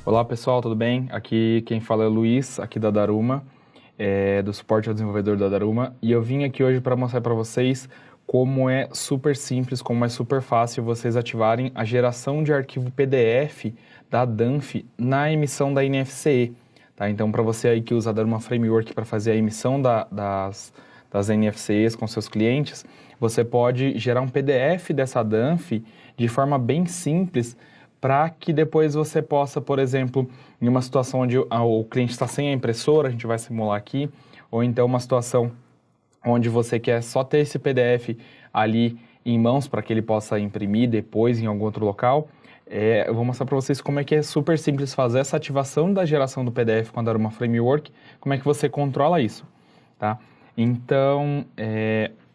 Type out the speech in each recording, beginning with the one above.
Olá pessoal, tudo bem? Aqui quem fala é o Luiz, aqui da Daruma, do suporte ao desenvolvedor da Daruma, e eu vim aqui hoje para mostrar para vocês como é super simples, como é super fácil vocês ativarem a geração de arquivo PDF da Danf na emissão da NFCE. Tá? Então, para você aí que usa a Daruma Framework para fazer a emissão das NFCEs com seus clientes, você pode gerar um PDF dessa Danf de forma bem simples, para que depois você possa, por exemplo, em uma situação onde o cliente está sem a impressora, a gente vai simular aqui, ou então uma situação onde você quer só ter esse PDF ali em mãos para que ele possa imprimir depois em algum outro local. Eu vou mostrar para vocês como é que é super simples fazer essa ativação da geração do PDF com a Daruma Framework, como é que você controla isso, tá? Então,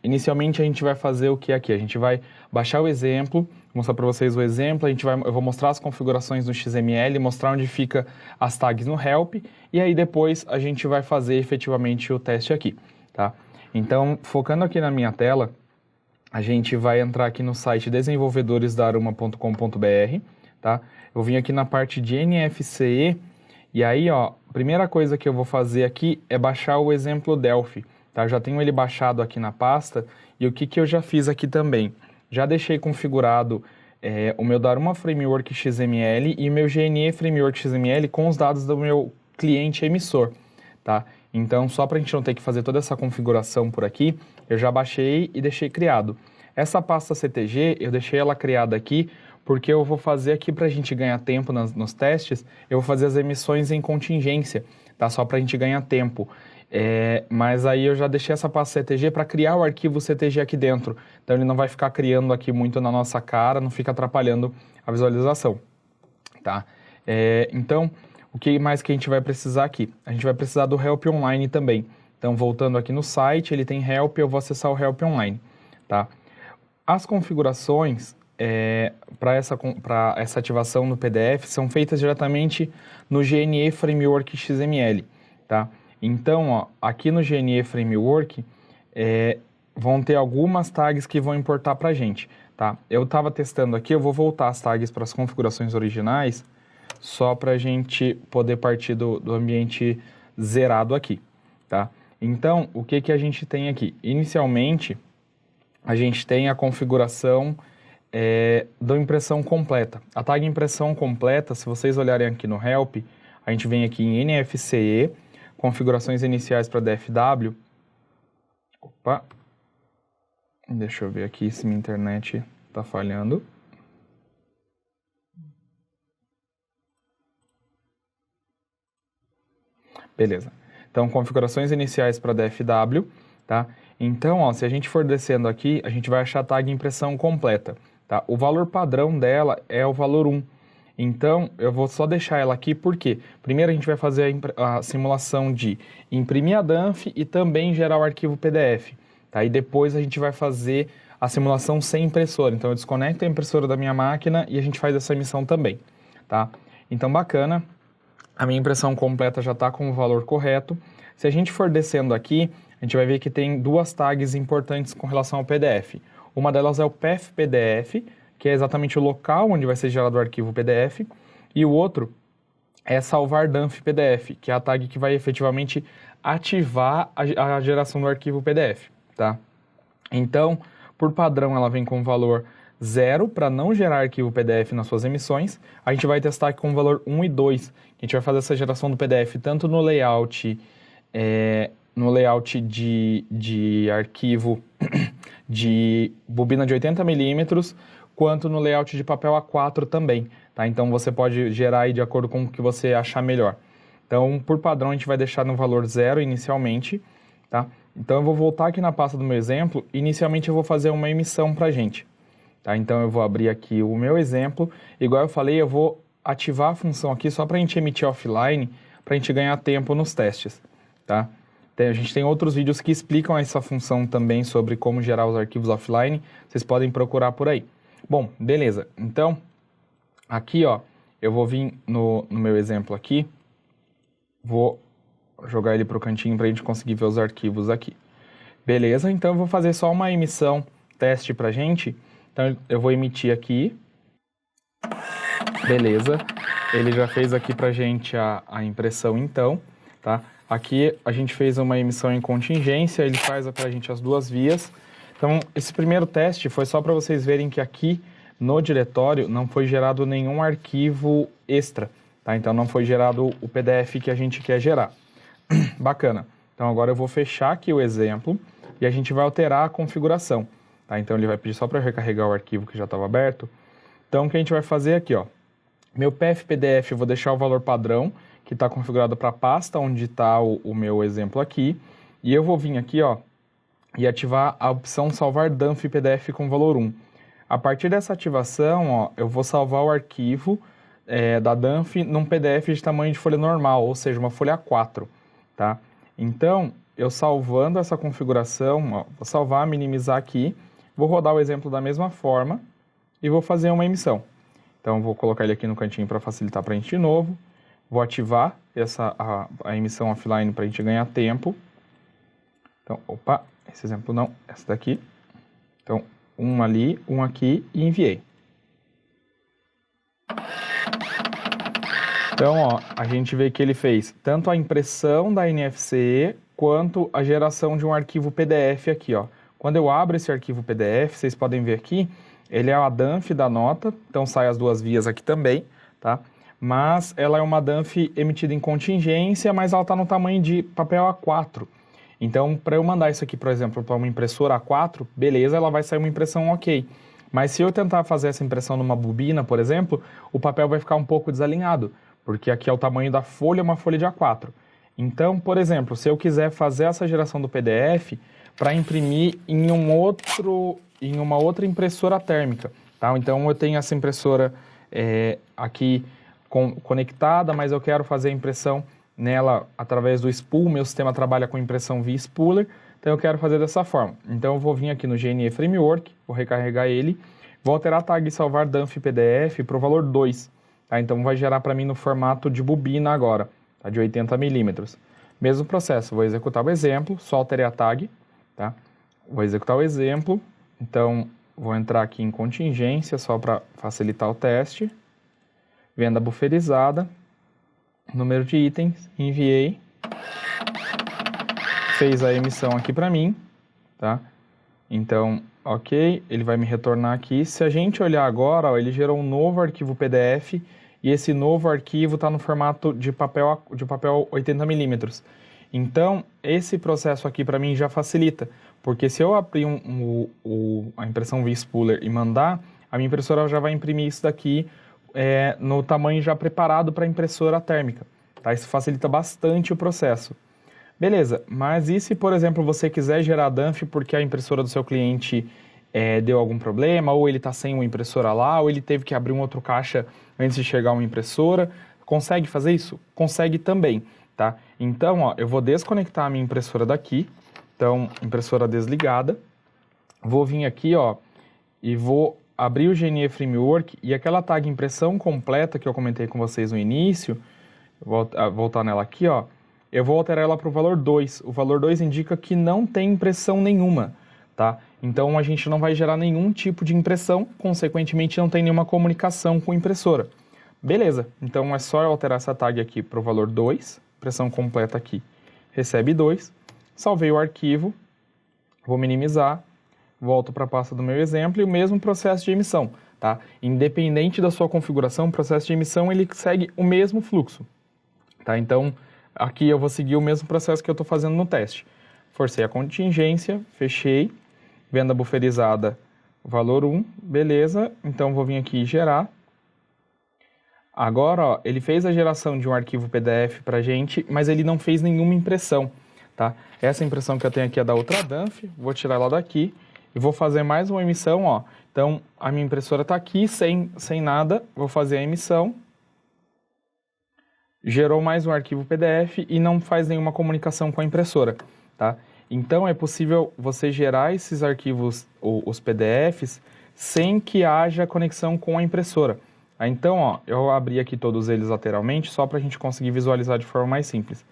inicialmente a gente vai fazer o que aqui? A gente vai baixar o exemplo, vou mostrar para vocês o exemplo, eu vou mostrar as configurações no XML, mostrar onde fica as tags no help, e aí depois a gente vai fazer efetivamente o teste aqui, tá? Então, focando aqui na minha tela, a gente vai entrar aqui no site desenvolvedoresdaruma.com.br, tá? Eu vim aqui na parte de NFCE, e aí, ó, a primeira coisa que eu vou fazer aqui é baixar o exemplo Delphi, tá? Eu já tenho ele baixado aqui na pasta, e o que eu já fiz aqui também? Já deixei configurado o meu Daruma Framework XML e o meu GNE Framework XML com os dados do meu cliente emissor, tá? Então, só para a gente não ter que fazer toda essa configuração por aqui, eu já baixei e deixei criado. Essa pasta CTG, eu deixei ela criada aqui, porque eu vou fazer aqui para a gente ganhar tempo nos testes, eu vou fazer as emissões em contingência, tá? Só para a gente ganhar tempo. Mas aí eu já deixei essa pasta CTG para criar o arquivo CTG aqui dentro. Então ele não vai ficar criando aqui muito na nossa cara, não fica atrapalhando a visualização, tá? Então, o que mais que a gente vai precisar aqui? A gente vai precisar do Help Online também. Então, voltando aqui no site, ele tem Help, eu vou acessar o Help Online, tá? As configurações para essa ativação no PDF são feitas diretamente no GNE Framework XML, tá? Então, ó, aqui no GNE Framework vão ter algumas tags que vão importar para a gente, tá? Eu estava testando aqui, eu vou voltar as tags para as configurações originais, só para a gente poder partir do ambiente zerado aqui, tá? Então, o que a gente tem aqui? Inicialmente, a gente tem a configuração da impressão completa. A tag impressão completa, se vocês olharem aqui no Help, a gente vem aqui em NFCE, configurações iniciais para DFW. Opa! Deixa eu ver aqui se minha internet está falhando. Beleza. Então, configurações iniciais para DFW, tá? Então, ó, se a gente for descendo aqui, a gente vai achar a tag impressão completa, tá? O valor padrão dela é o valor 1. Então, eu vou só deixar ela aqui, porque primeiro a gente vai fazer a simulação de imprimir a Danf e também gerar o arquivo PDF, tá? E depois a gente vai fazer a simulação sem impressora. Então, eu desconecto a impressora da minha máquina e a gente faz essa emissão também, tá? Então, bacana. A minha impressão completa já está com o valor correto. Se a gente for descendo aqui, a gente vai ver que tem duas tags importantes com relação ao PDF. Uma delas é o path PDF, que é exatamente o local onde vai ser gerado o arquivo PDF, e o outro é salvar Danf PDF, que é a tag que vai efetivamente ativar a geração do arquivo PDF, tá? Então, por padrão, ela vem com valor 0 para não gerar arquivo PDF nas suas emissões. A gente vai testar aqui com o valor 1 e 2. A gente vai fazer essa geração do PDF tanto no layout de arquivo de bobina de 80 milímetros, quanto no layout de papel A4 também, tá? Então você pode gerar aí de acordo com o que você achar melhor. Então, por padrão, a gente vai deixar no valor 0 inicialmente, tá? Então eu vou voltar aqui na pasta do meu exemplo. Inicialmente eu vou fazer uma emissão pra gente, tá? Então eu vou abrir aqui o meu exemplo. Igual eu falei, eu vou ativar a função aqui só para a gente emitir offline, para a gente ganhar tempo nos testes, tá? A gente tem outros vídeos que explicam essa função também sobre como gerar os arquivos offline. Vocês podem procurar por aí. Bom, beleza. Então, aqui, ó, eu vou vir no meu exemplo aqui. Vou jogar ele para o cantinho para a gente conseguir ver os arquivos aqui. Beleza, então eu vou fazer só uma emissão teste para a gente. Então eu vou emitir aqui. Beleza, ele já fez aqui pra gente a impressão então, tá? Aqui a gente fez uma emissão em contingência, ele faz pra gente as duas vias. Então, esse primeiro teste foi só para vocês verem que aqui no diretório não foi gerado nenhum arquivo extra, tá? Então não foi gerado o PDF que a gente quer gerar. Bacana. Então agora eu vou fechar aqui o exemplo e a gente vai alterar a configuração, tá? Então ele vai pedir só para recarregar o arquivo que já estava aberto. Então o que a gente vai fazer aqui, ó, meu PF-PDF eu vou deixar o valor padrão que está configurado para a pasta onde está o meu exemplo aqui, e eu vou vir aqui, ó, e ativar a opção salvar Dunphy PDF com valor 1. A partir dessa ativação, ó, eu vou salvar o arquivo da Dunphy num PDF de tamanho de folha normal, ou seja, uma folha A4, tá? Então, eu salvando essa configuração, ó, vou salvar, minimizar aqui, vou rodar o exemplo da mesma forma e vou fazer uma emissão. Então, vou colocar ele aqui no cantinho para facilitar para a gente de novo. Vou ativar a emissão offline para a gente ganhar tempo. Então, opa, esse exemplo não, essa daqui. Então, um ali, um aqui e enviei. Então, ó, a gente vê que ele fez tanto a impressão da NFC quanto a geração de um arquivo PDF aqui, ó. Quando eu abro esse arquivo PDF, vocês podem ver aqui, ele é a Dunphy da nota, então sai as duas vias aqui também, tá? Mas ela é uma Dunphy emitida em contingência, mas ela está no tamanho de papel A4. Então, para eu mandar isso aqui, por exemplo, para uma impressora A4, beleza, ela vai sair uma impressão ok. Mas se eu tentar fazer essa impressão numa bobina, por exemplo, o papel vai ficar um pouco desalinhado, porque aqui é o tamanho da folha, uma folha de A4. Então, por exemplo, se eu quiser fazer essa geração do PDF para imprimir em uma outra impressora térmica, tá? Então, eu tenho essa impressora aqui conectada, mas eu quero fazer a impressão nela através do spool, meu sistema trabalha com impressão via spooler, então eu quero fazer dessa forma. Então eu vou vir aqui no GNE Framework, vou recarregar ele, vou alterar a tag salvar Dunphy PDF para o valor 2, tá? Então vai gerar para mim no formato de bobina agora, tá? De 80 milímetros. Mesmo processo, vou executar o exemplo, só alterei a tag, tá? Vou executar o exemplo, então vou entrar aqui em contingência só para facilitar o teste, venda bufferizada, número de itens, enviei, fez a emissão aqui para mim, tá? Então, ok, ele vai me retornar aqui. Se a gente olhar agora, ó, ele gerou um novo arquivo PDF e esse novo arquivo está no formato de papel 80 milímetros. Então, esse processo aqui para mim já facilita, porque se eu abrir a impressão via spooler e mandar, a minha impressora já vai imprimir isso daqui no tamanho já preparado para impressora térmica, tá? Isso facilita bastante o processo. Beleza, mas e se, por exemplo, você quiser gerar Dunphy porque a impressora do seu cliente deu algum problema, ou ele está sem uma impressora lá, ou ele teve que abrir um outro caixa antes de chegar uma impressora? Consegue fazer isso? Consegue também, tá? Então, ó, eu vou desconectar a minha impressora daqui, então, impressora desligada, vou vir aqui, ó, e vou abrir o GNE Framework e aquela tag impressão completa que eu comentei com vocês no início, vou voltar nela aqui, ó, eu vou alterar ela para o valor 2. O valor 2 indica que não tem impressão nenhuma, tá? Então a gente não vai gerar nenhum tipo de impressão, consequentemente não tem nenhuma comunicação com a impressora. Beleza, então é só eu alterar essa tag aqui para o valor 2, impressão completa aqui, recebe 2, salvei o arquivo, vou minimizar, volto para a pasta do meu exemplo e o mesmo processo de emissão, tá? Independente da sua configuração, o processo de emissão ele segue o mesmo fluxo, tá? Então, aqui eu vou seguir o mesmo processo que eu estou fazendo no teste. Forcei a contingência, fechei, venda bufferizada, valor 1, beleza, então vou vir aqui e gerar. Agora, ó, ele fez a geração de um arquivo PDF para a gente, mas ele não fez nenhuma impressão, tá? Essa impressão que eu tenho aqui é da outra Dunphy, vou tirar ela daqui e vou fazer mais uma emissão, ó. Então, a minha impressora está aqui sem nada, vou fazer a emissão. Gerou mais um arquivo PDF e não faz nenhuma comunicação com a impressora, tá? Então, é possível você gerar esses arquivos, os PDFs, sem que haja conexão com a impressora. Então, ó, eu abri aqui todos eles lateralmente, só para a gente conseguir visualizar de forma mais simples.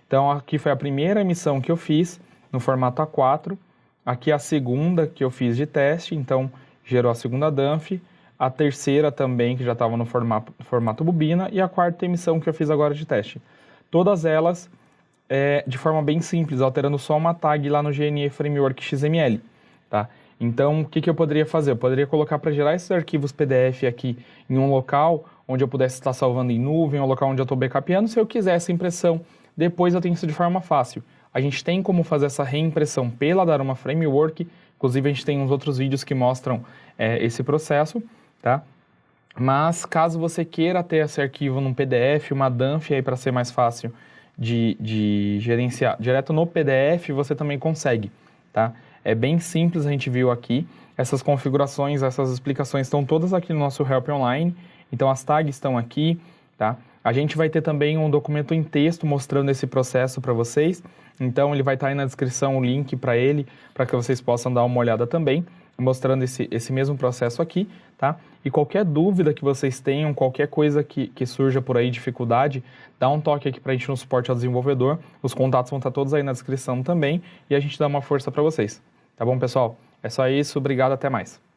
Então, aqui foi a primeira emissão que eu fiz, no formato A4. Aqui a segunda que eu fiz de teste, então gerou a segunda Dunphy. a terceira também, que já estava no formato bobina, e a quarta emissão que eu fiz agora de teste. Todas elas de forma bem simples, alterando só uma tag lá no GNE Framework XML, tá? Então, o que eu poderia fazer? Eu poderia colocar para gerar esses arquivos PDF aqui em um local onde eu pudesse estar salvando em nuvem, um local onde eu estou backupando. Se eu quiser essa impressão, depois eu tenho isso de forma fácil. A gente tem como fazer essa reimpressão pela Daruma Framework, inclusive a gente tem uns outros vídeos que mostram esse processo, tá? Mas caso você queira ter esse arquivo num PDF, uma dump aí para ser mais fácil de gerenciar direto no PDF, você também consegue, tá? É bem simples, a gente viu aqui. Essas configurações, essas explicações estão todas aqui no nosso Help Online. Então as tags estão aqui, tá? A gente vai ter também um documento em texto mostrando esse processo para vocês. Então ele vai estar aí na descrição o link para ele, para que vocês possam dar uma olhada também, mostrando esse mesmo processo aqui, tá? E qualquer dúvida que vocês tenham, qualquer coisa que surja por aí, dificuldade, dá um toque aqui pra gente no suporte ao desenvolvedor. Os contatos vão estar todos aí na descrição também e a gente dá uma força para vocês. Tá bom, pessoal? É só isso, obrigado, até mais.